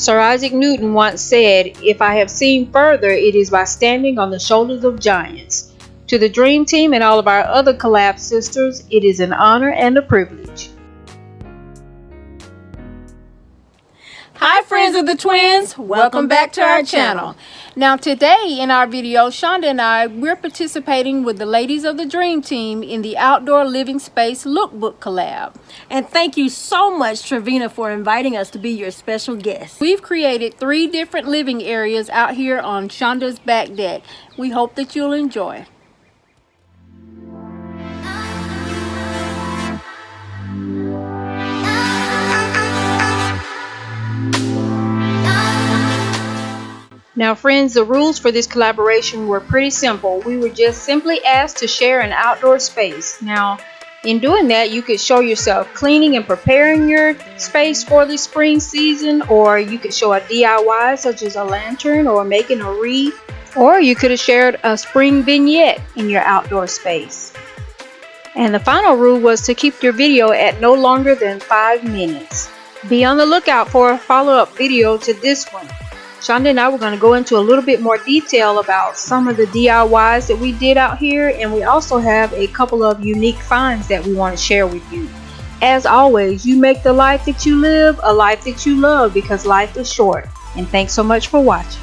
Sir Isaac Newton once said, "If I have seen further, it is by standing on the shoulders of giants." To the Dream Team and all of our other collab sisters, it is an honor and a privilege. Hi friends of the twins, welcome back to our channel. Now today in our video, Shonda and we're participating with the ladies of the Dream Team in the Outdoor Living Space Lookbook collab. And thank you so much, Trevina, for inviting us to be your special guest. We've created 3 different living areas out here on Shonda's back deck. We hope that you'll enjoy. Now friends, the rules for this collaboration were pretty simple. We were just simply asked to share an outdoor space. Now, in doing that, you could show yourself cleaning and preparing your space for the spring season, or you could show a DIY such as a lantern or making a wreath, or you could have shared a spring vignette in your outdoor space. And the final rule was to keep your video at no longer than 5 minutes. Be on the lookout for a follow-up video to this one. Shonda and I were going to go into a little bit more detail about some of the DIYs that we did out here, and we also have a couple of unique finds that we want to share with you. As always, you make the life that you live a life that you love, because life is short. And thanks so much for watching.